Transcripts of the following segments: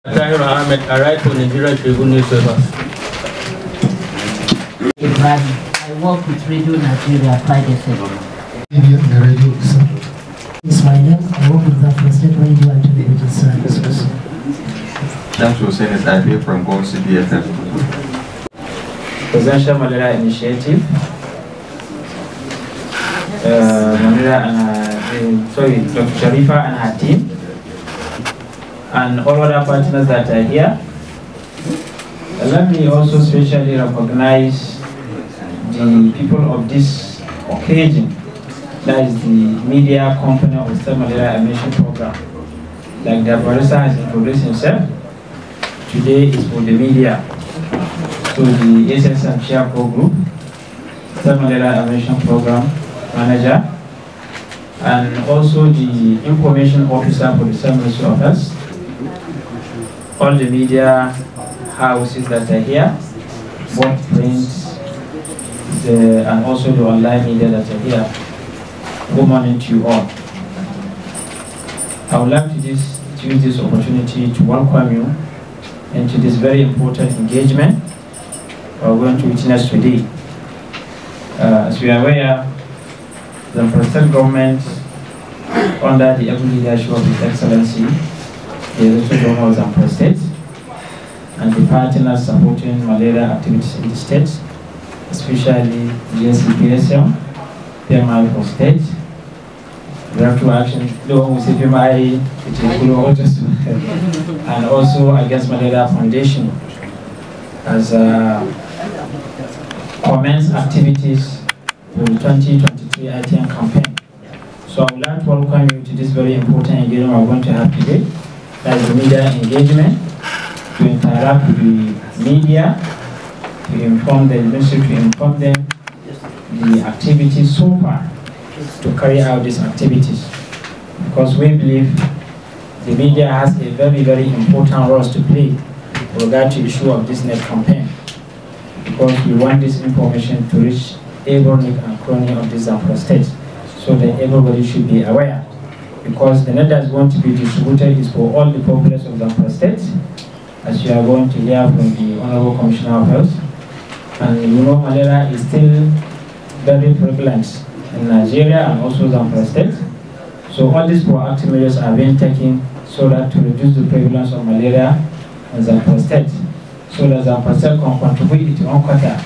Tahir Ahmed, I write for Nigeria Tribune newspaper. I work with Radio Nigeria Friday FM. It's my name. I work with Zamfara State Radio and Television Services. That was saying is I from Go CBFM. Presidential Malaria Initiative. Dr. Sharifa and her team, and all other partners that are here. Let me also specially recognize the people of this occasion, that is the media company of the Malaria Emission Program. Like the barrister has introduced himself, today is for the media. So the SSM Share Pro Group, State Malaria Emission Program Manager, and also the information officer for the State Ministry of Health, all the media houses that are here, both print and also the online media that are here. Good morning to you all. I would like to use this opportunity to welcome you into this very important engagement we are going to witness today. As we are aware, the Zamfara State government, under the able leadership of His Excellency, the Government of Zamfara State, and the partners supporting malaria activities in the state, especially GSCPSM, PMI for state, Director Action, PMI, and also Against Malaria Foundation as commence activities for the 2023 ITN campaign. So I would like to welcome you to this very important engagement we are going to have today. That is the media engagement, to interact with the media, to inform the ministry, to inform them the activities so far, to carry out these activities. Because we believe the media has a very, very important role to play with regard to the issue of this net campaign. Because we want this information to reach every nook and cranny of this Zamfara State, so that everybody should be aware. Because the net that is going to be distributed is for all the populace of Zamfara State, as you are going to hear from the Honorable Commissioner of Health. And you know, malaria is still very prevalent in Nigeria and also Zamfara State. So all these proactive measures are being taken so that to reduce the prevalence of malaria in Zamfara State, so that Zamfara State can contribute its own quota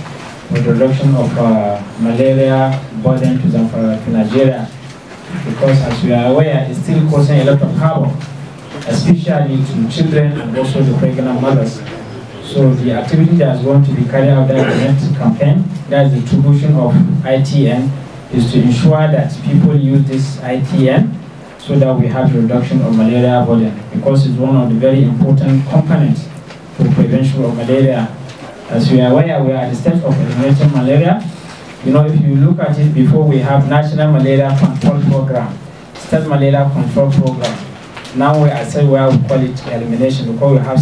for the reduction of malaria burden to Nigeria. Because as we are aware, it's still causing a lot of havoc, especially to children and also the pregnant mothers. So the activity that is going to be carried out in the next campaign, that is the distribution of ITN, is to ensure that people use this ITN so that we have the reduction of malaria burden, because it's one of the very important components for prevention of malaria. As we are aware, we are at the stage of eliminating malaria. You know, if you look at it, before we have National Malaria Control Program, State Malaria Control Program. Now we are saying where we call it elimination, because we have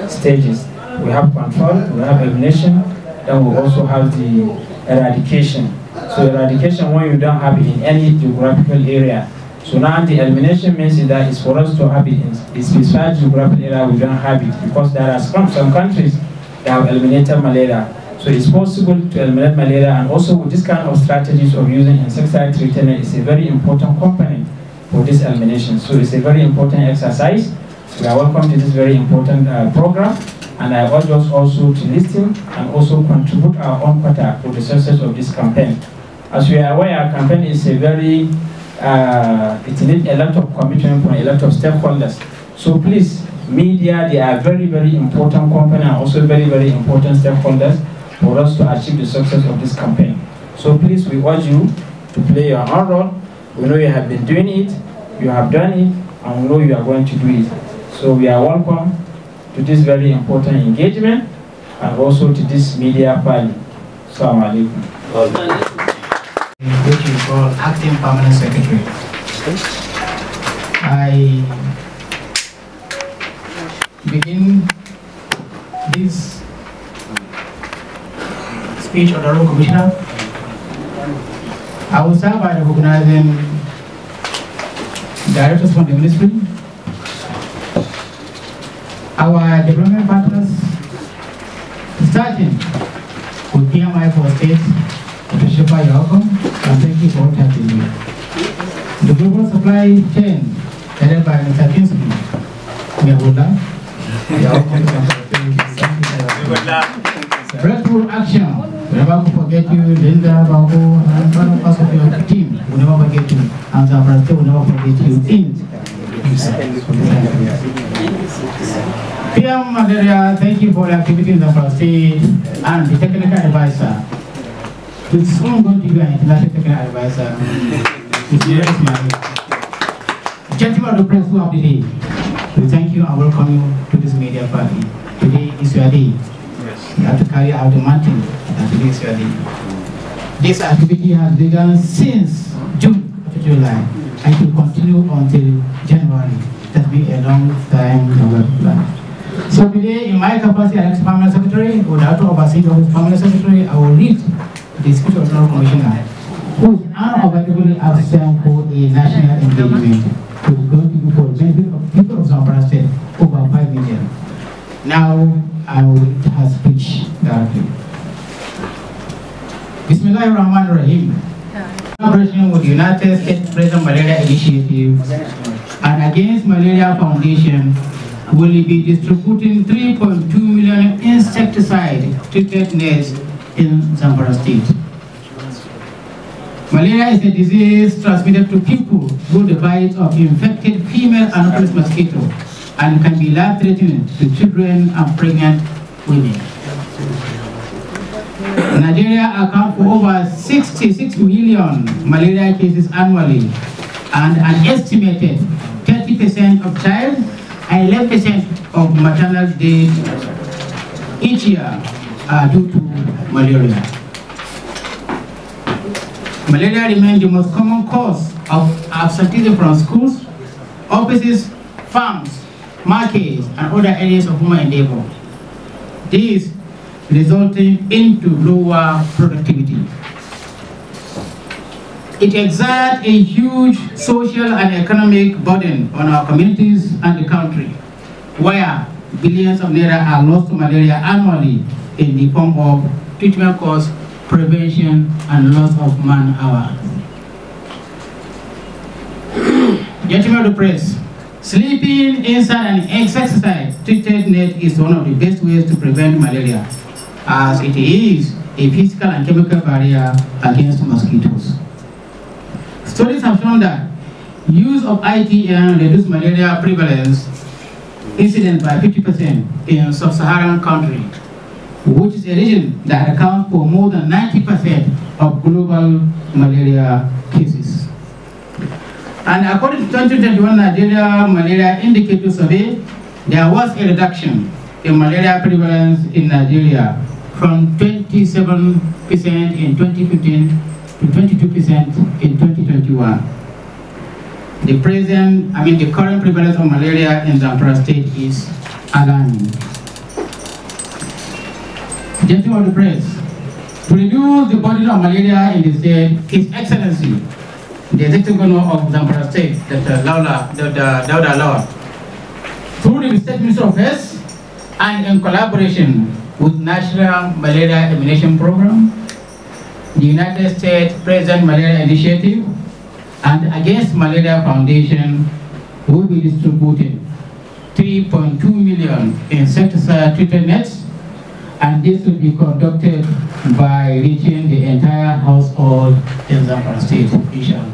stages. We have control, we have elimination, then we also have the eradication. So eradication, when you don't have it in any geographical area. So now the elimination means that it's for us to have it in a specified geographical area we don't have it, because there are some countries that have eliminated malaria. So it's possible to eliminate malaria, and also with this kind of strategies of using insecticide treatment is a very important component for this elimination. So it's a very important exercise. So we are welcome to this very important program, and I urge us also to listen and also contribute our own quota for the success of this campaign. As we are aware, our campaign is a very, it needs a lot of commitment from a lot of stakeholders. So please, media, they are very, very important component, and also very, very important stakeholders for us to achieve the success of this campaign. So please, we urge you to play your own role. We know you have been doing it, you have done it, and we know you are going to do it. So we are welcome to this very important engagement, and also to this media party. Assalamu alaikum. Which you call Acting Permanent Secretary. I begin this speech of the Honorable Commissioner. I will start by recognizing directors from the ministry, Our development partners, starting with PMI for State, Dr. Shepa, you're welcome, and thank you for what you have been doing. The global supply chain, headed by Mr. Kinsley, Mehuda, you're welcome. Breakthrough action, we never forget you, Linda, Babu, and other parts of your team, we never forget you, and Zamfara State will never forget you PM Maleria, thank you for the activity in Zamfara State, and the technical advisor. With soon going to be an international technical advisor. Gentlemen of the press who have the day, we thank you and welcome you to this media party. Today is your day. You have to carry out the mountain, and today is your day. This activity has begun since June of July, and it will continue until January. That's been a long time in our plan. So today, in my capacity as Permanent Secretary, without overseeing the Permanent Secretary, I will lead the Speech of the Commissioner, who is unavoidably absent for a national engagement to go to for the benefit of people of Zamfara State, over 5 million. Now, I will have speech directly. Bismillahirrahmanirrahim. Collaboration with the United States President Malaria Initiative and Against Malaria Foundation will be distributing 3.2 million insecticide-treated nets in Zamfara State. Malaria is a disease transmitted to people through the bite of infected female Anopheles mosquito and can be life-threatening to children and pregnant women. Nigeria accounts for over 66 million malaria cases annually, and an estimated 30% of child and 11% of maternal deaths each year are due to malaria. Malaria remains the most common cause of absenteeism from schools, offices, farms, markets, and other areas of human endeavor. This resulting into lower productivity. It exerts a huge social and economic burden on our communities and the country, where billions of naira are lost to malaria annually in the form of treatment costs, prevention, and loss of man-hours. Gentlemen of the press, sleeping inside an insecticide-treated net is one of the best ways to prevent malaria, as it is a physical and chemical barrier against mosquitoes. Studies have shown that use of ITN reduces malaria prevalence incidence by 50% in sub-Saharan country, which is a region that accounts for more than 90% of global malaria cases. And according to 2021 Nigeria Malaria Indicator Survey, there was a reduction in malaria prevalence in Nigeria from 27% in 2015 to 22% in 2021. The current prevalence of malaria in Zamfara State is alarming. Gentlemen of the press, to reduce the burden of malaria in the state, His Excellency, the Executive Governor of Zamfara State, Dr. Dauda Lawal, through the State Ministry of Health and in collaboration with National Malaria Elimination Program, the United States President Malaria Initiative, and Against Malaria Foundation, will be distributing 3.2 million insecticide-treated nets, and this will be conducted by reaching the entire household in Zamfara State, inshallah.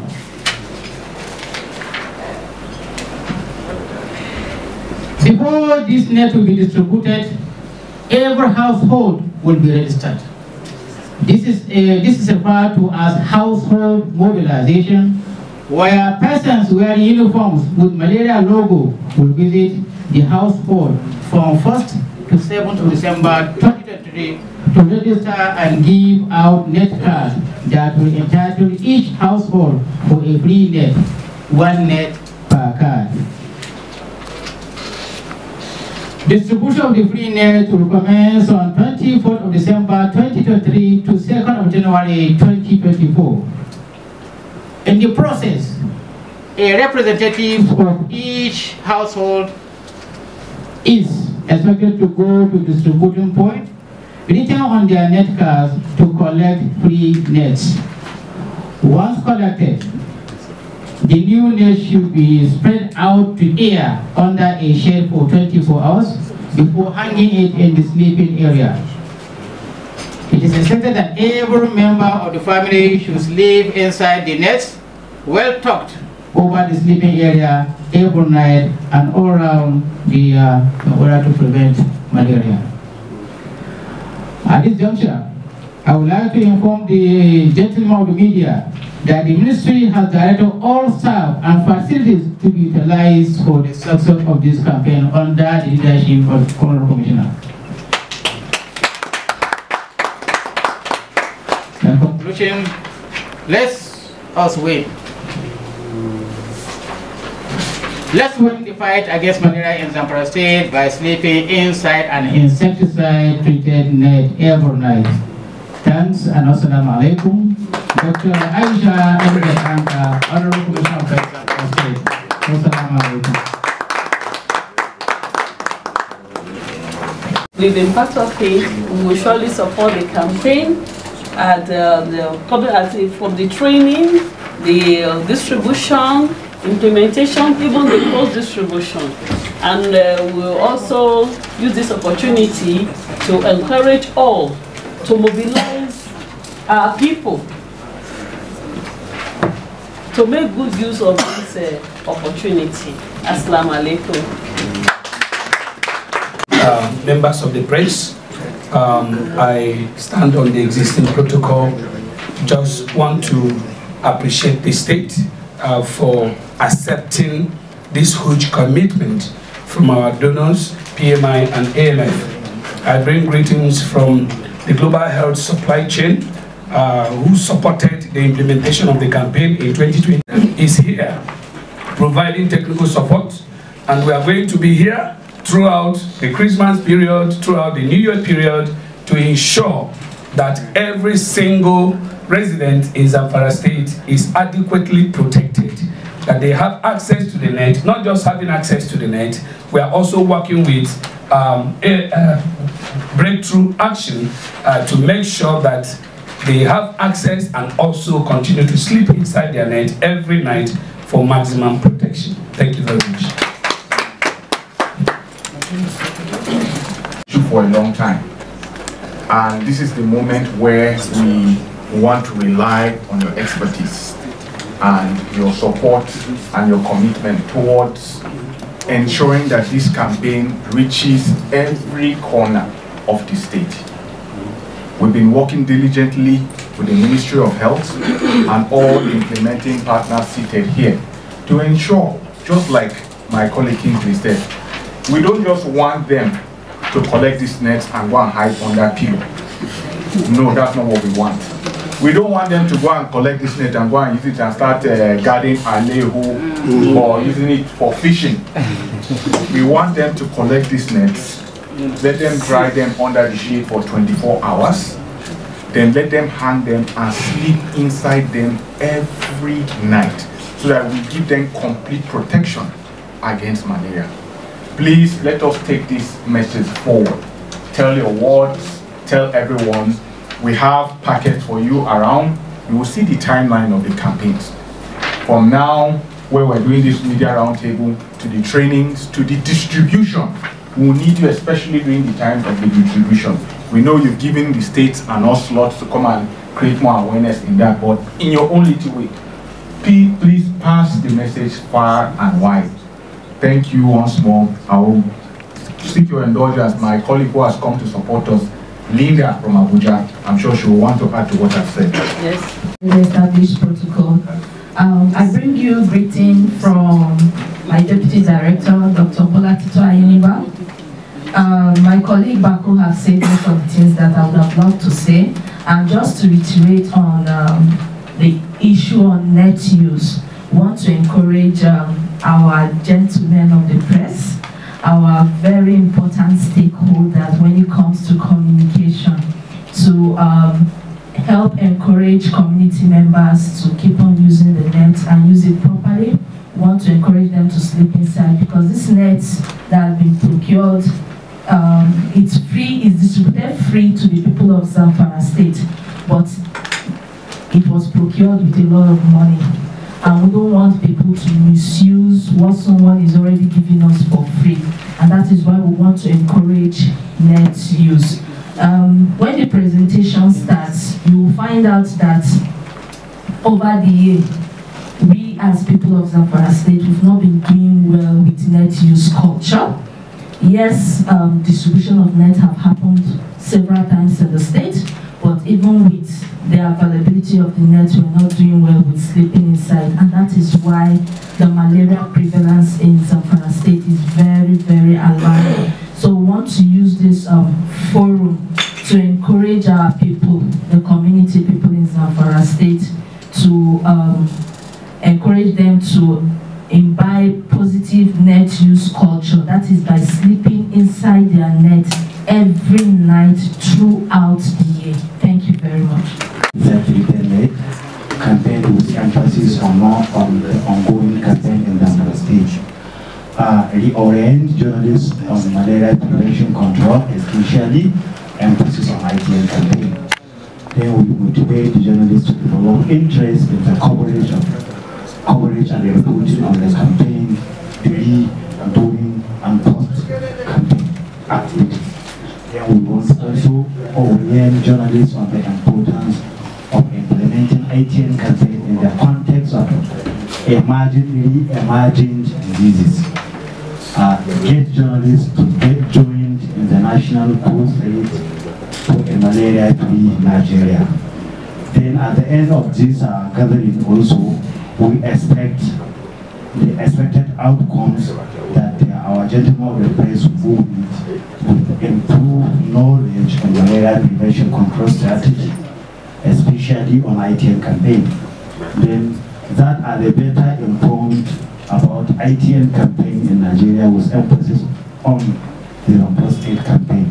Before this net will be distributed, every household will be registered. This is referred to as household mobilization, where persons wearing uniforms with malaria logo will visit the household from 1st to 7th of December 2023 to register and give out net cards that will entitle each household for a free net, 1 net per card. Distribution of the free net will commence on 24th of December 2023 to 2nd of January 2024. In the process, a representative of each household is expected to go to distributing point, return on their net cards to collect free nets. Once collected, the new net should be spread out to air under a shade for 24 hours before hanging it in the sleeping area. It is expected that every member of the family should sleep inside the nets, well tucked over the sleeping area every night and all around the in order to prevent malaria. At this juncture, I would like to inform the gentlemen of the media that the ministry has directed all staff and facilities to be utilized for the success of this campaign under the leadership of the Honorable Commissioner. In conclusion, let's win. Let's win the fight against malaria in Zamfara State by sleeping inside an insecticide-treated net every night. Thanks and assalamu alaikum. Dr. Aisha Anka, Honorable Commissioner of Zamfara State. Assalamu alaikum. We've been part of it. We will surely support the campaign at the public, from the training, the distribution, implementation, even the post-distribution. And we'll also use this opportunity to encourage all to mobilize our people to make good use of this opportunity. Assalamu alaikum. Members of the press, I stand on the existing protocol. Just want to appreciate the state for accepting this huge commitment from our donors, PMI and AMF. I bring greetings from the Global Health Supply Chain, who supported the implementation of the campaign in 2020, is here providing technical support, and we are going to be here throughout the Christmas period, throughout the New Year period, to ensure that every single resident in Zamfara State is adequately protected, that they have access to the net. Not just having access to the net, we are also working with breakthrough action to make sure that they have access and also continue to sleep inside their net every night for maximum protection. Thank you very much. For a long time, and this is the moment where we want to rely on your expertise and your support and your commitment towards ensuring that this campaign reaches every corner of the state. We've been working diligently with the Ministry of Health and all implementing partners seated here to ensure, just like my colleague Kingsley said, we don't just want them to collect these nets and go and hide under pillow. No, that's not what we want. We don't want them to go and collect this net and go and use it and start guarding alehu or using it for fishing. We want them to collect these nets, let them dry them under the shade for 24 hours, then let them hang them and sleep inside them every night so that we give them complete protection against malaria. Please let us take this message forward. Tell your wards, tell everyone. We have packets for you around. You will see the timeline of the campaigns. From now, where we're doing this media roundtable, to the trainings, to the distribution. We will need you, especially during the time of the distribution. We know you've given the states and us slots to come and create more awareness in that, but in your own little way, please pass the message far and wide. Thank you once more. I will seek your indulgence. My colleague who has come to support us, Linda from Abuja, I'm sure she will want to add to what I've said. Yes. The established protocol. I bring you greeting from my Deputy Director, Dr. Bola Tito Ayiniba. My colleague Baku has said most of the things that I would have loved to say. And just to reiterate on the issue on net use, I want to encourage our gentlemen of the press, our very important stakeholders when it comes to communication, to help encourage community members to keep on using the net and use it properly. We want to encourage them to sleep inside, because these nets that have been procured it's free, it's distributed free to the people of Zamfara State, but it was procured with a lot of money. And we don't want people to misuse what someone is already giving us for free. And that is why we want to encourage net use. When the presentation starts, you will find out that over the year, we as people of Zamfara State, we've not been doing well with net use culture. Yes, distribution of net have happened several times in the state, but even with the availability of the net, we're not doing well with sleeping inside, and that is why the malaria prevalence in Zamfara State is very, very alarming. So we want to use this forum to encourage our people, the community people in Zamfara State, to encourage them to imbibe positive net use culture. That is by sleeping inside their net every night throughout the year. Thank you very much. Net campaign with emphasis on the ongoing campaign in Zamfara State. Reorient journalists on malaria prevention control, especially emphasis on ITN campaign. Then we motivate the journalists to develop interest in the coverage and reporting on the campaign, pre, during, and post-campaign activities. Then we want also orient journalists on the importance of implementing ITN campaign in the context of emerging diseases. Get journalists to get joined in the national crusade for a malaria-free Nigeria. Then at the end of this gathering also, we expect the expected outcomes that our gentlemen of the press will improve knowledge on malaria prevention control strategy, especially on ITN campaign. Then that are the better informed about ITN campaign in Nigeria with emphasis on the Zamfara State campaign.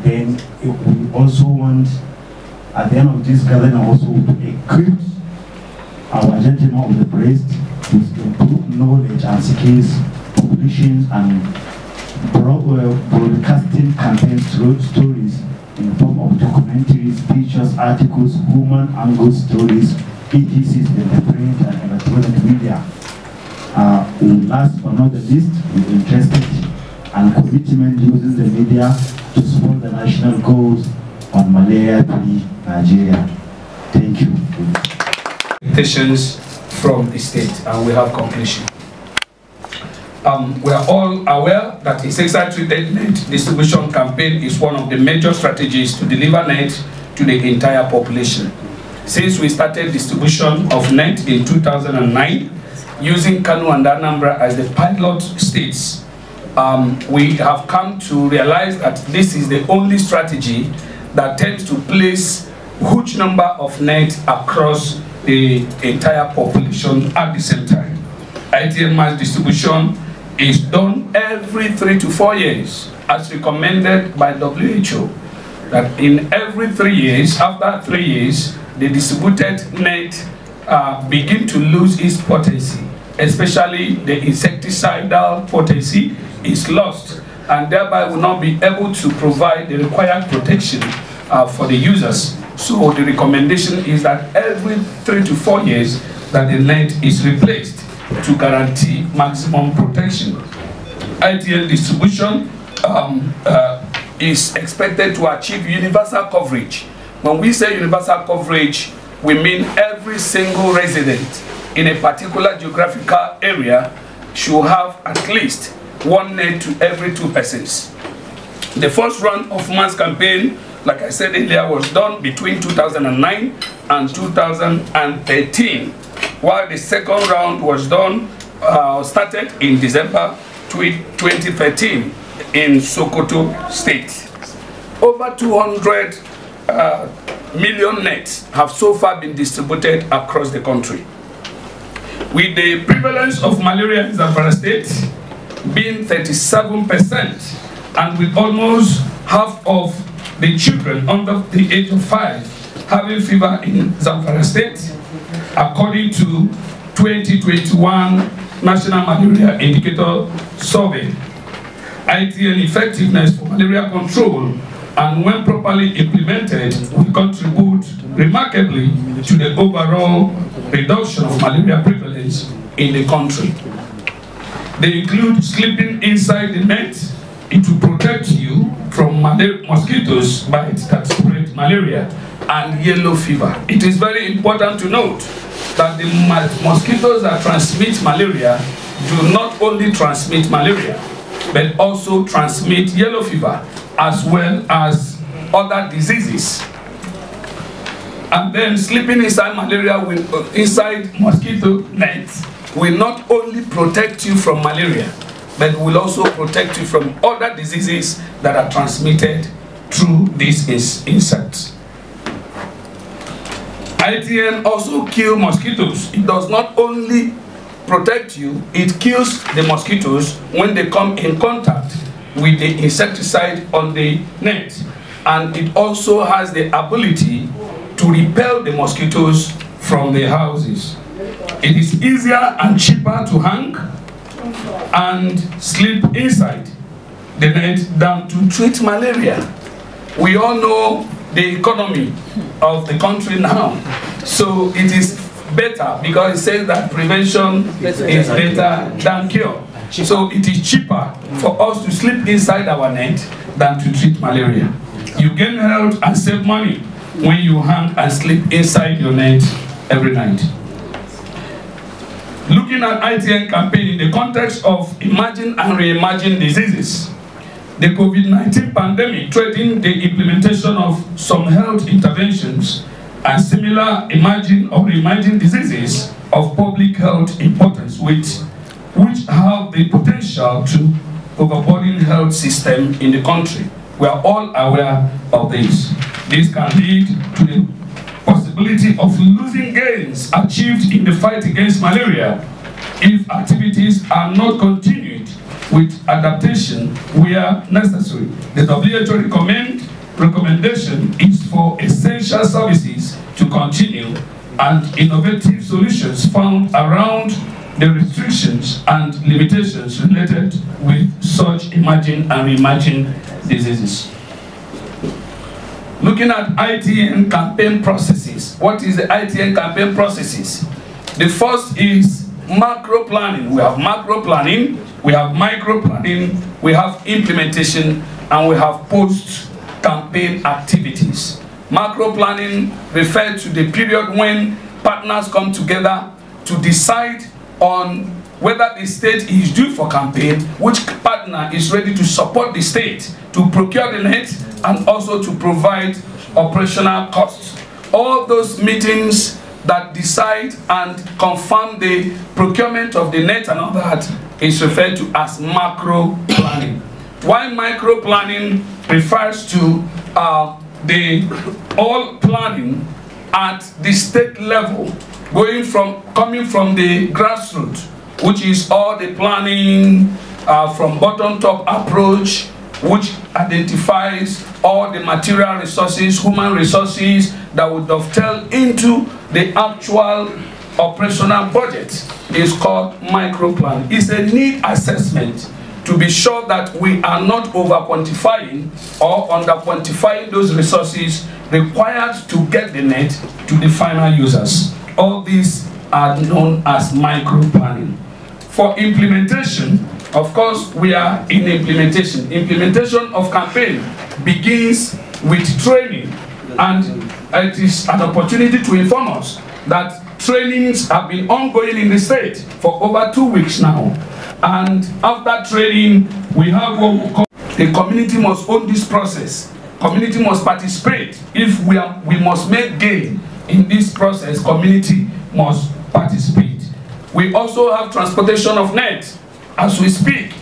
Then we also want, at the end of this gathering, also to equip our gentlemen of the press with improved knowledge and skills, publishing and broadcasting campaign stories in the form of documentaries, pictures, articles, human angle stories, etc. in the print and electronic media. Last but not the least, we're interested and commitment using the media to support the national goals on malaria-free Nigeria. Thank you. Expectations from the state, and we have conclusion. We are all aware that a sexually treated net distribution campaign is one of the major strategies to deliver net to the entire population. Since we started distribution of net in 2009, using Kano and Anambra as the pilot states, we have come to realize that this is the only strategy that tends to place huge number of net across the entire population at the same time. ITN mass distribution is done every 3 to 4 years, as recommended by WHO, that in every 3 years, after 3 years, the distributed net begin to lose its potency, especially the insecticidal potency is lost, and thereby will not be able to provide the required protection for the users. So the recommendation is that every 3 to 4 years that the net is replaced to guarantee maximum protection. ITN distribution is expected to achieve universal coverage. When we say universal coverage, we mean every single resident in a particular geographical area should have at least one net to every 2 persons. The first round of mass campaign, like I said earlier, was done between 2009 and 2013, while the second round was done, started in December 2013 in Sokoto State. Over 200 million nets have so far been distributed across the country. With the prevalence of malaria in Zamfara State being 37%, and with almost half of the children under the age of 5 having fever in Zamfara State, according to 2021 National Malaria Indicator Survey. ITN effectiveness for malaria control, and when properly implemented, will contribute remarkably to the overall reduction of malaria prevalence in the country. They include sleeping inside the net. It will protect you from mosquitoes bites that spread malaria and yellow fever. It is very important to note that the mosquitoes that transmit malaria do not only transmit malaria, but also transmit yellow fever as well as other diseases. And then sleeping inside inside mosquito nets will not only protect you from malaria, but will also protect you from other diseases that are transmitted through these insects. ITN also kills mosquitoes. It does not only protect you, it kills the mosquitoes when they come in contact with the insecticide on the net. And it also has the ability to repel the mosquitoes from the houses. It is easier and cheaper to hang and sleep inside the net than to treat malaria. We all know the economy of the country now, so it is better because it says that prevention is better than cure. So it is cheaper for us to sleep inside our net than to treat malaria. You gain health and save money when you hang and sleep inside your net every night. Looking at ITN campaign in the context of emerging and reimagined diseases, the COVID-19 pandemic threatened the implementation of some health interventions and similar emerging or reimagined diseases of public health importance, which have the potential to overburden health system in the country. We are all aware of this. This can lead to the possibility of losing gains achieved in the fight against malaria if activities are not continued with adaptation where necessary. The WHO recommendation is for essential services to continue and innovative solutions found around the restrictions and limitations related with such emerging and reimagined diseases. Looking at ITN campaign processes. What is the ITN campaign processes? The first is macro planning. We have macro planning, we have micro planning, we have implementation, and we have post-campaign activities. Macro planning refers to the period when partners come together to decide on whether the state is due for campaign, which partner is ready to support the state to procure the net and also to provide operational costs. All those meetings that decide and confirm the procurement of the net and all that is referred to as macro planning. While micro planning refers to all planning at the state level, coming from the grassroots, which is all the planning from bottom-top approach, which identifies all the material resources, human resources that would dovetail into the actual operational budget, is called micro plan. It's a need assessment to be sure that we are not over-quantifying or under-quantifying those resources required to get the net to the final users. All these are known as micro planning. For implementation, of course, we are in implementation. Implementation of campaign begins with training, and it is an opportunity to inform us that trainings have been ongoing in the state for over 2 weeks now. And after training, we have what we call the community must own this process. Community must participate. If we must make gain in this process, community must participate. We also have transportation of net. As we speak,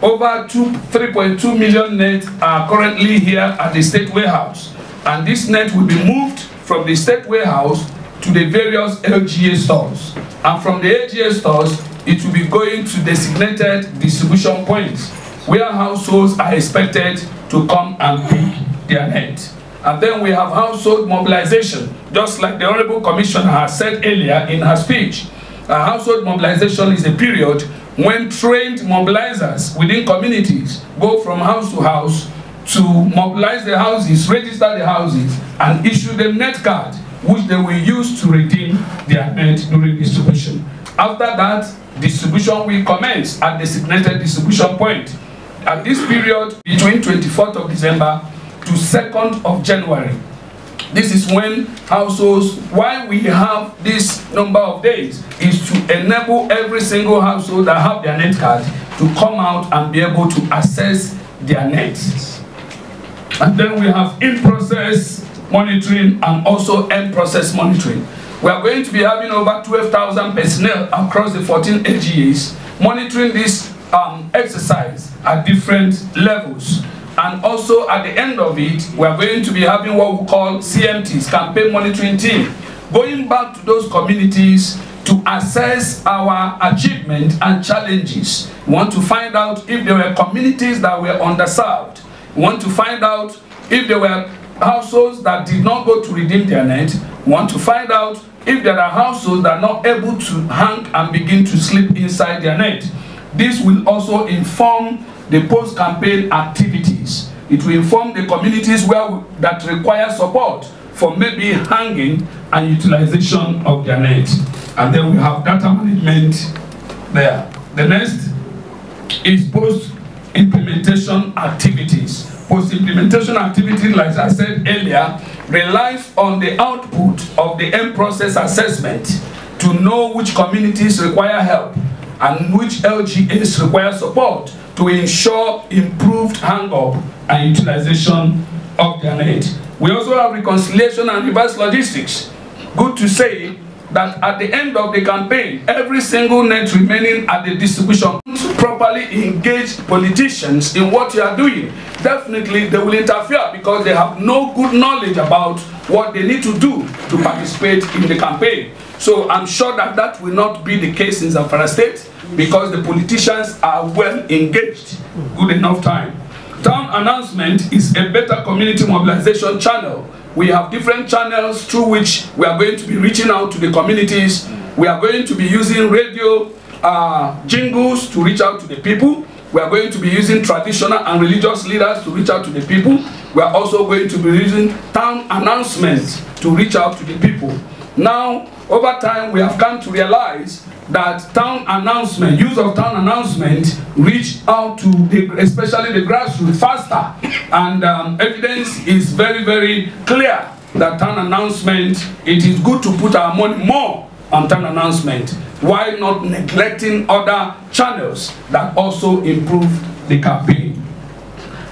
over 3.2 million net are currently here at the state warehouse. And this net will be moved from the state warehouse to the various LGA stores. And from the LGA stores, it will be going to designated distribution points where households are expected to come and pick their net. And then we have household mobilization, just like the Honorable Commissioner has said earlier in her speech. Household mobilization is a period when trained mobilizers within communities go from house to house to mobilize the houses, register the houses, and issue them net card, which they will use to redeem their net during distribution. After that, distribution will commence at designated distribution point. At this period, between 24th of December to 2nd of January, this is when households, why we have this number of days, is to enable every single household that have their net card to come out and be able to access their nets. And then we have in-process monitoring and also end-process monitoring. We are going to be having over 12,000 personnel across the 14 AGAs monitoring this exercise at different levels. And also at the end of it, we are going to be having what we call CMTs, Campaign Monitoring Team, going back to those communities to assess our achievement and challenges. We want to find out if there were communities that were underserved. We want to find out if there were households that did not go to redeem their net. We want to find out if there are households that are not able to hang and begin to sleep inside their net. This will also inform the post-campaign activities. It will inform the communities that require support for maybe hanging and utilization of their net. And then we have data management there. The next is post-implementation activities. Post-implementation activities, like I said earlier, relies on the output of the end process assessment to know which communities require help and which LGAs require support to ensure improved hang-up and utilization of their net. We also have reconciliation and reverse logistics. Good to say that at the end of the campaign, every single net remaining at the distribution to properly engage politicians in what you are doing. Definitely they will interfere because they have no good knowledge about what they need to do to participate in the campaign. So I'm sure that that will not be the case in Zamfara State because the politicians are well engaged. Good enough time. Town announcement is a better community mobilization channel. We have different channels through which we are going to be reaching out to the communities. We are going to be using radio jingles to reach out to the people. We are going to be using traditional and religious leaders to reach out to the people. We are also going to be using town announcements to reach out to the people. Now, over time, we have come to realize that town announcement, use of town announcement, reach out to especially the grassroots faster. And evidence is very, very clear that town announcement, it is good to put our money more on town announcement, while not neglecting other channels that also improve the campaign.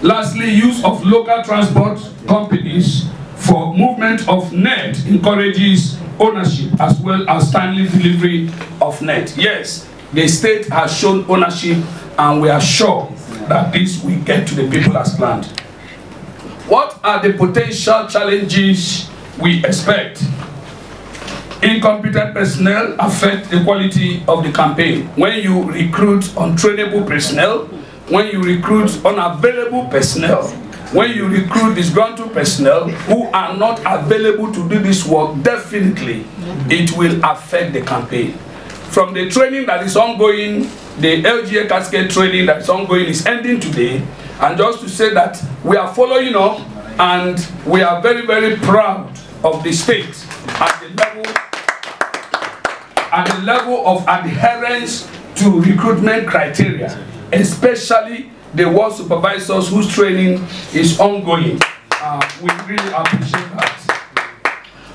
Lastly, use of local transport companies for movement of net encourages ownership as well as timely delivery of net. Yes, the state has shown ownership and we are sure that this will get to the people as planned. What are the potential challenges we expect? Incompetent personnel affect the quality of the campaign. When you recruit untrainable personnel, when you recruit unavailable personnel, when you recruit disgruntled personnel who are not available to do this work, definitely it will affect the campaign. From the training that is ongoing, the LGA cascade training that is ongoing is ending today. And just to say that we are following up and we are very, very proud of the state at the level of adherence to recruitment criteria, especially the ward supervisors whose training is ongoing. We really appreciate that.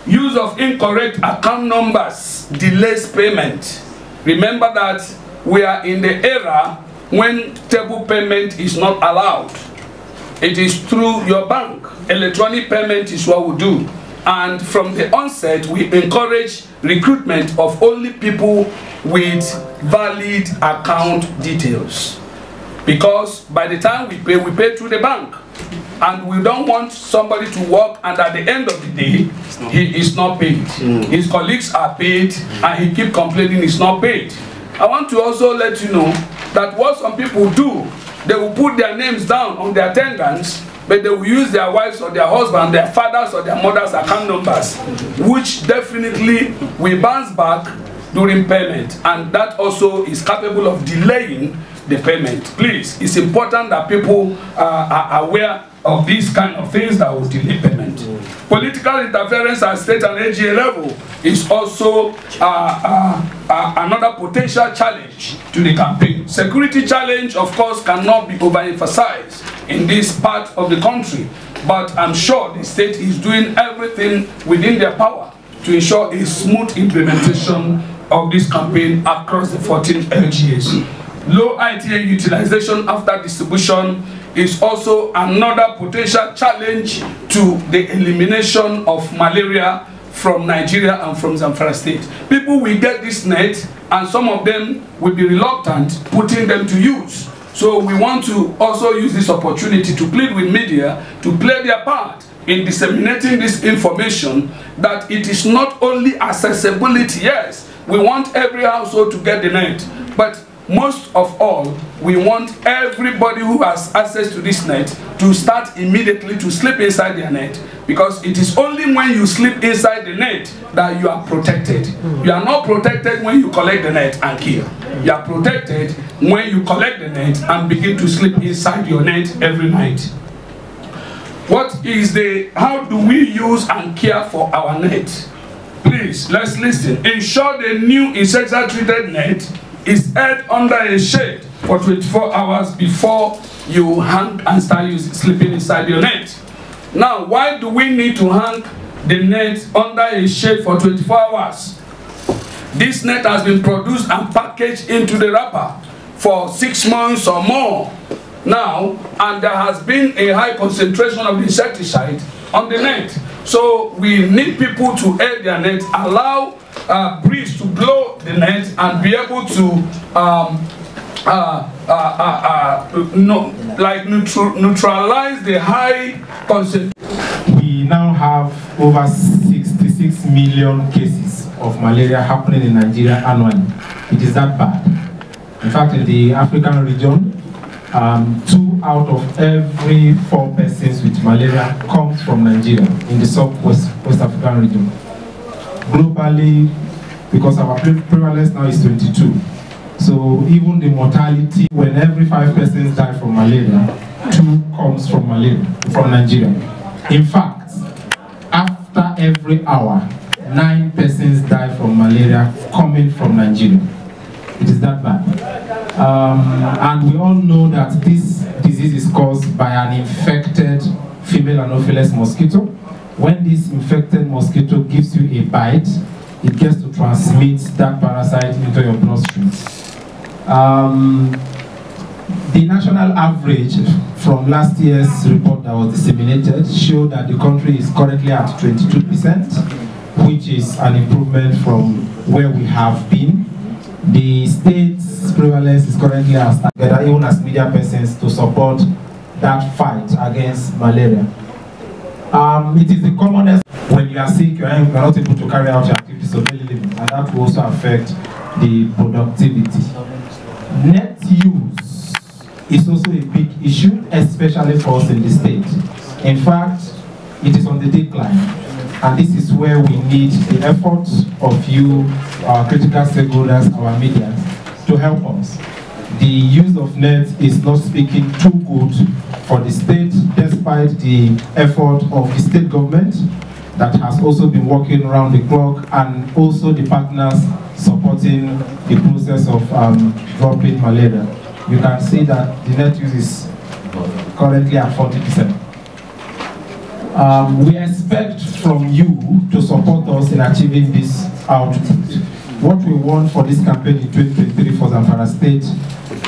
Use of incorrect account numbers delays payment. Remember that we are in the era when table payment is not allowed. It is through your bank. Electronic payment is what we do. And from the onset, we encourage recruitment of only people with valid account details. Because by the time we pay through the bank. And we don't want somebody to work and at the end of the day, he is not paid. His colleagues are paid and he keeps complaining he's not paid. I want to also let you know that what some people do, they will put their names down on their attendance, but they will use their wives or their husband, their fathers or their mothers' account numbers, which definitely will bounce back during payment, and that also is capable of delaying the payment. Please, it's important that people are aware of these kind of things that will delay payment. Political interference at state and AGA level is also another potential challenge to the campaign. Security challenge, of course, cannot be overemphasized in this part of the country, but I'm sure the state is doing everything within their power to ensure a smooth implementation of this campaign across the 14 LGAs. Low ITA utilization after distribution is also another potential challenge to the elimination of malaria from Nigeria and from Zamfara State. People will get this net and some of them will be reluctant putting them to use. So we want to also use this opportunity to plead with media to play their part in disseminating this information, that it is not only accessibility. Yes, we want every household to get the net, but most of all, we want everybody who has access to this net to start immediately to sleep inside their net, because it is only when you sleep inside the net that you are protected. You are not protected when you collect the net and kill. You are protected when you collect the net and begin to sleep inside your net every night. What is how do we use and care for our net? Please, let's listen. Ensure the new insecticide treated net is held under a shade for 24 hours before you hang and start sleeping inside your net. Now, why do we need to hang the net under a shade for 24 hours? This net has been produced and packaged into the wrapper for 6 months or more now, and there has been a high concentration of the insecticide on the net. So we need people to air their net, allow breeze to blow the net, and be able to neutralize the high concentration. We now have over 66 million cases of malaria happening in Nigeria annually. It is that bad. In fact, in the African region, 2 out of every 4 persons with malaria comes from Nigeria, in the West African region. Globally, because our prevalence now is 22, so even the mortality, when every 5 persons die from malaria, 2 comes from Nigeria. In fact, after every hour, 9 persons die from malaria coming from Nigeria. It is that bad. And we all know that this disease is caused by an infected female Anopheles mosquito. When this infected mosquito gives you a bite, it gets to transmit that parasite into your bloodstream. The national average from last year's report that was disseminated showed that the country is currently at 22%, which is an improvement from where we have been. The state's prevalence is currently together, even as media persons, to support that fight against malaria. It is the commonest when you are sick, you are not able to carry out your activities of daily living, and that will also affect the productivity. Net use is also a big issue, especially for us in the state. In fact, it is on the decline, and this is where we need the efforts of you, our critical stakeholders, our media, to help us. The use of net is not speaking too good for the state, despite the effort of the state government that has also been working around the clock, and also the partners supporting the process of dropping malaria. You can see that the net use is currently at 40%. We expect from you to support us in achieving this output. What we want for this campaign in 2023 for Zamfara State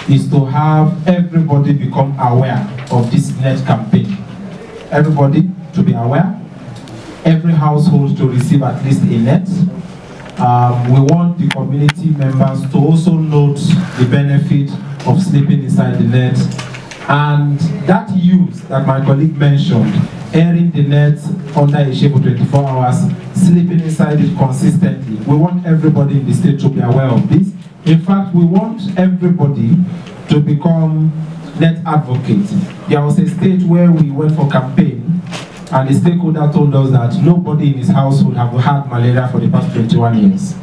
is to have everybody become aware of this net campaign. Everybody to be aware, every household to receive at least a net. We want the community members to also note the benefit of sleeping inside the net, and that use that my colleague mentioned, airing the net under a shade for 24 hours, sleeping inside it consistently. We want everybody in the state to be aware of this. In fact, we want everybody to become net advocates. There was a state where we went for campaign, and the stakeholder told us that nobody in his household have had malaria for the past 21 years.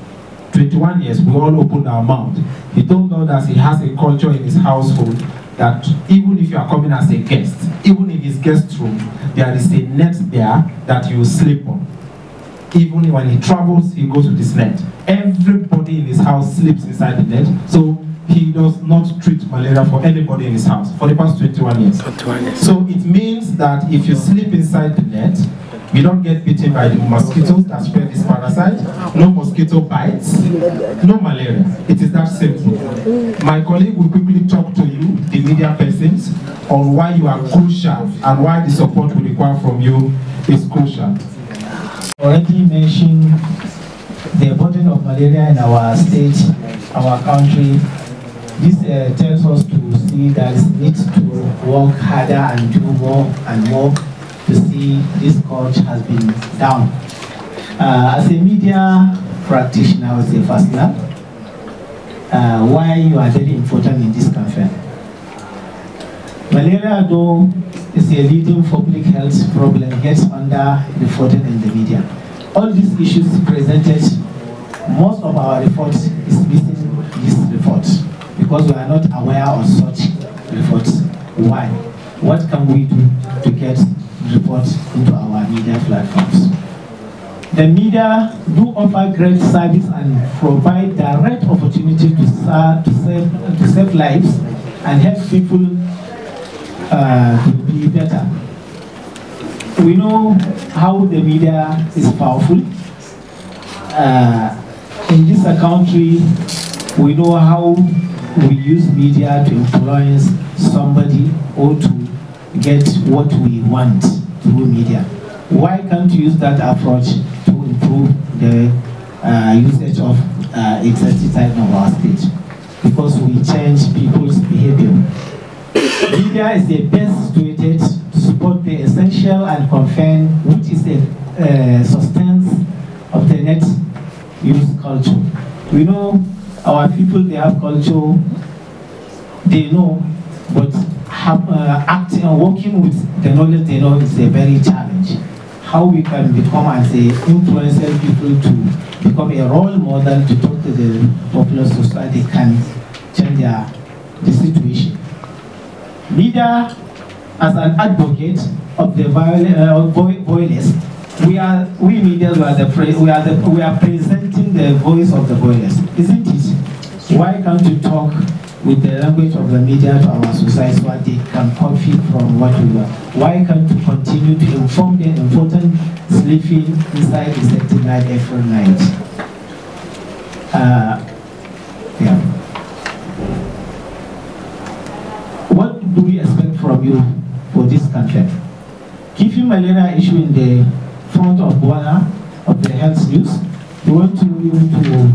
21 years, we all opened our mouth. He told us that he has a culture in his household that even if you are coming as a guest, even in his guest room, there is a net there that you sleep on. Even when he travels, he goes with his net. Everybody in his house sleeps inside the net, so he does not treat malaria for anybody in his house for the past 21 years. 21 years. So it means that if you sleep inside the net, you don't get bitten by the mosquitoes that spread this parasite, no mosquito bites, no malaria. It is that simple. My colleague will quickly talk to you, the media persons, on why you are crucial and why the support we require from you is crucial. Already mentioned the burden of malaria in our state, our country. This tells us to see that we need to work harder and do more and more to see this scourge has been down. As a media practitioner, as a fastener, why you are very important in this campaign. Malaria, though, is a leading public health problem, gets under-reported in the media. All these issues presented, most of our reports is missing this report because we are not aware of such reports. Why? What can we do to get reports into our media platforms? The media do offer great service and provide direct opportunity to save lives and help people to be better. We know how the media is powerful. In this country, we know how we use media to influence somebody or to get what we want through media. Why can't you use that approach to improve the usage of insecticide in our state? Because we change people's behavior. Media is the best situated to support the essential and confirm, which is the sustenance of the net use culture. We know our people, they have culture, they know, but acting and working with the knowledge they know is a very challenge. How we can become as a influential people to become a role model to talk to the popular society can change the situation. Media, as an advocate of the voiceless, we media we are presenting the voice of the voiceless, isn't it? Why can't you talk with the language of the media to our society so they can copy from what we are? Why can't you continue to inform the important sleeping inside insecticide every night? What do we expect from you for this campaign? Keeping malaria issue in the front of border of the health news. We want you to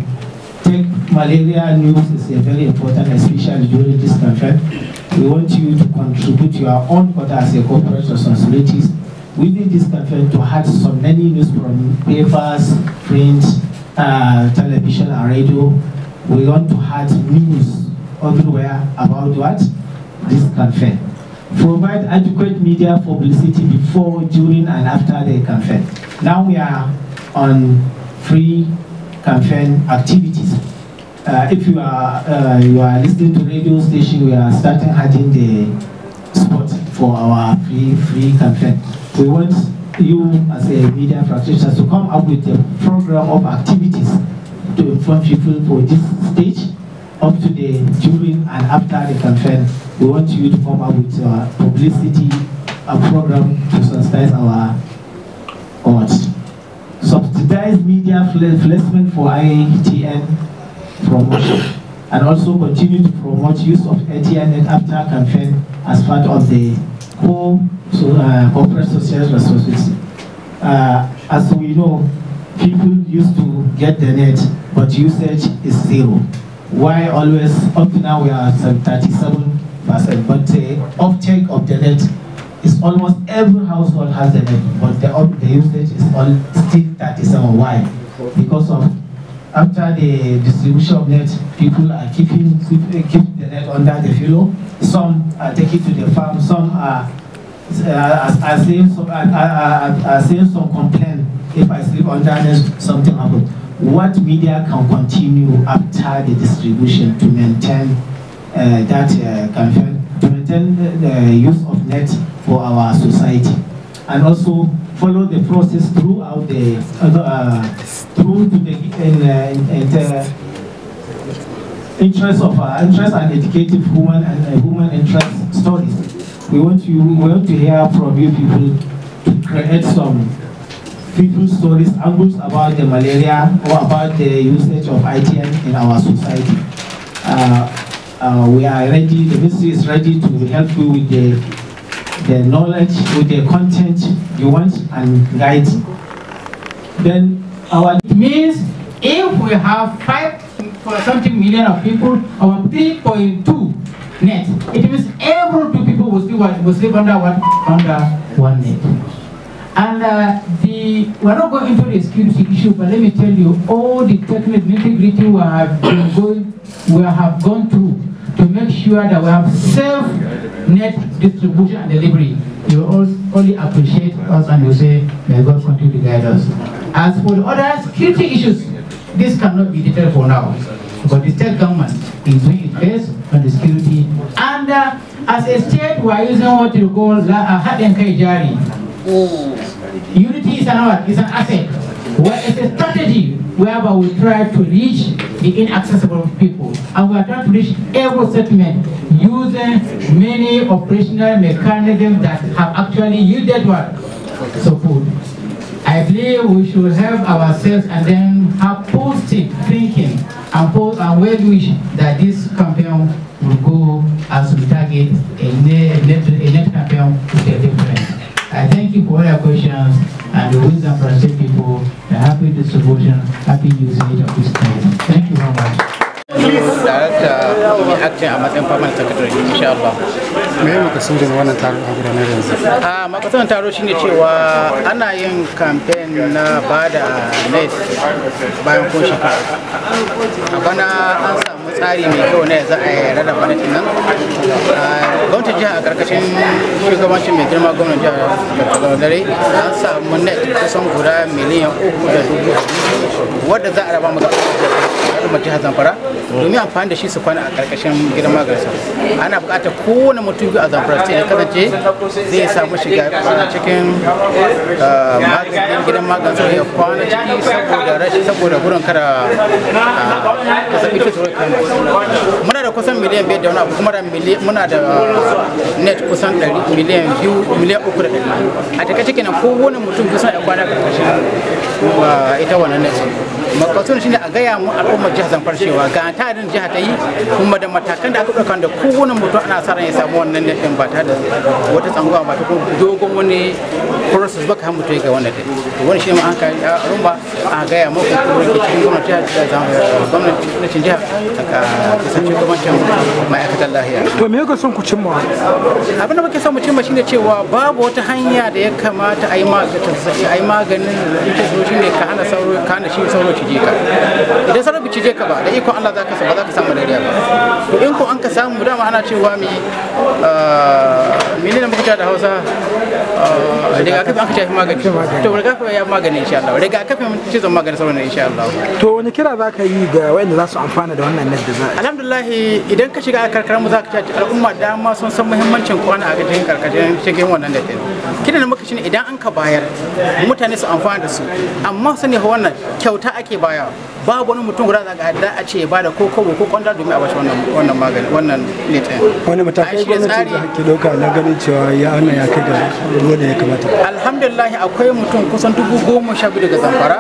take malaria news is a very important, especially during this campaign. We want you to contribute your own quota as a corporate responsibilities within this campaign to have so many news from papers, print, television and radio. We want to have news everywhere about what? This campaign. Provide adequate media publicity before, during and after the campaign. Now we are on free campaign activities. If you are listening to radio station, we are starting having the spot for our free campaign. We want you as a media practitioner to come up with a program of activities to inform people for this stage up to the during and after the campaign. We want you to come up with publicity, a program to sensitize our audience. Subsidized media placement for IATN promotion, and also continue to promote use of ATN after campaign as part of the corporate social responsibility. As we know, people used to get the net, but usage is zero. Why always, up to now we are at 37%, but the uptake of the net is almost every household has the net, but the usage is still 37. Why? Because of after the distribution of net, people are keep the net under the pillow. Some are taking to the farm. Some are saying some complaint. If I sleep under net, something happens. what media can continue after the distribution to maintain that campaign, to maintain the use of net for our society, and also follow the process throughout the through to the interest of interest and educative human interest stories. We want to hear from you people to create some people stories, angles about the malaria or about the usage of ITN in our society. We are ready, the ministry is ready to help you with the knowledge, with the content you want and guide. Then it means if we have 5-something million of people, our 3.2 net, it means every 2 people will sleep under one net. And we're not going into the security issue, but let me tell you, all the technical integrity we have gone through to make sure that we have safe net distribution and delivery. You only appreciate us and you say, may God continue to guide us. As for the other security issues, this cannot be detailed for now, but the state government is doing its best on the security. And as a state, we are using what you call Haden Kai Jari. Unity is an asset. Well, it's a strategy whereby we try to reach the inaccessible people, and we are trying to reach every settlement using many operational mechanisms that have actually yielded what support. I believe we should help ourselves and then have positive thinking and well wish that this campaign will go as we target a net campaign with a difference. I thank you for all your questions and the wisdom for the people, the happy distribution, happy usage of this time. Thank you very much. Director acting a matsayin permanent secretary, insha Allah. Me makasudin wannan taron a gudanar yanzu? Makasudin taro shine cewa ana yin campaign na bada net bayan ko shekara. A bana an samu tsari mai kyau ne za a rarraba net nan. Gwamnatin jiha a karkashin shugabancin mai girma gwamnan jihar Dare an samu net kusan guda miliyan 3.4 wadda za a raba mu jihar Zamfara domin amfani da shi su kwana a karkashin gidan maganin. Ana buƙatar kowane mutum biyu a Zamfara State ya kasance zai samu shiga cikin maganin gidan maganin ya kwana ciki saboda gudun kada zaɓi ta tsoro kan. Muna da kusan miliyan 5 da wani abu, kuma muna da net kusan miliyan 3.1. A takaice kenan kowane mutum biyu suna kwana karkashin ita wannan net. Makasudin shine a gaya mu al'ummar jihar Zamfara cewa ga tarin jiha ta yi kuma da matakan da aka ɗauka da kowane mutum ana sa ran ya samu wannan net ɗin ba tare da wata tsanguwa ba ta kuma dogon wani process ba ka mutu ga wannan ɗin. Wani shi ma an kai rumba a gaya muku kuma ke cikin gwamnatin jiha a kasance gwamnatin ma'aikatan lahiya. To me yake son ku cimma? Abin da muke son mu cimma shine cewa babu wata hanya da ya kamata a yi maganin ita so shine ka hana sauro, ka hana shi sauro cije ka. Idan sauro cije ka ba da ikon Allah ba za ka samu malaria ba. To in ko an ka samu dama ana cewa menene muka da Hausa rigakafi an ka ce magani. To rigakafi ya magani insha Allah. Rigakafi mun ce zan magani sauro ne insha Allah. To wani kira za ka yi ga wanda za su amfana da wannan net da za a yi? Alhamdulillah idan ka shiga karkarar mu za ka ci al'umma dama sun san muhimmancin kwana a cikin karkashin cikin wannan net din. Kina da muka shine idan an ka bayar mutane su amfana da su, amma sani wannan kyauta ake baya. Babu wani mutum guda da a ce ya bada ko kobo ko kwanda domin a bashi wannan magani wannan net din. Wani matakai gwamnati za ki dauka na ganin cewa ya kai ga ruwa da ya kamata? Alhamdulillah akwai mutum kusan 12,000 daga Zamfara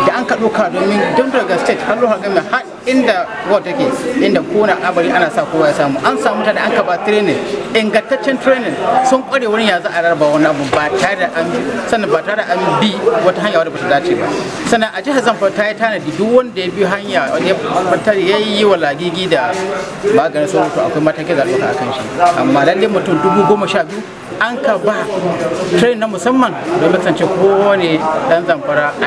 da an ka dauka domin don daga state har lokacin game har inda ruwa take inda kowane abari ana sa kowa ya samu. An samu ta da an ka ba training, ingantaccen training, sun kware wurin ya za a rarraba wani abu ba tare da an bi wata hanya wadda ba ta dace ba. Sannan a jihar Zamfara ta yi tanadi duk wanda ya bi hanya ya yi wa lagigi da maganin sauro to akwai matakin da ɗauka a kan shi. Amma lalle mutum 12,000 an ka ba train na musamman don kasance kowane dan Zamfara a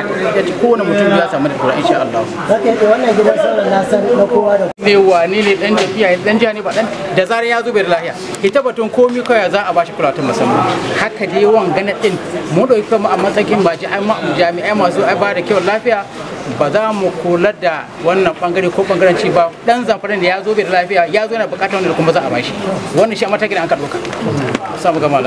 kowane mutum ya samu da kura insha Allah. Wannan gidan sauran na san na kowa da ne wani ne dan tafiya dan jiha ne ba dan da zarar ya zo bai da lafiya ita batun komai kawai za a bashi kula ta musamman. Haka dai yawan ganin din mu dauki kuma a matsayin ba jami'ai masu ba da kyau lafiya ba za mu kula da wannan bangare ko bangaranci ba. Dan Zamfara da ya zo bai da lafiya ya zo yana bukatar wanda kuma za a bashi. Wannan shi a matakin an ka ɗauka. Samu gama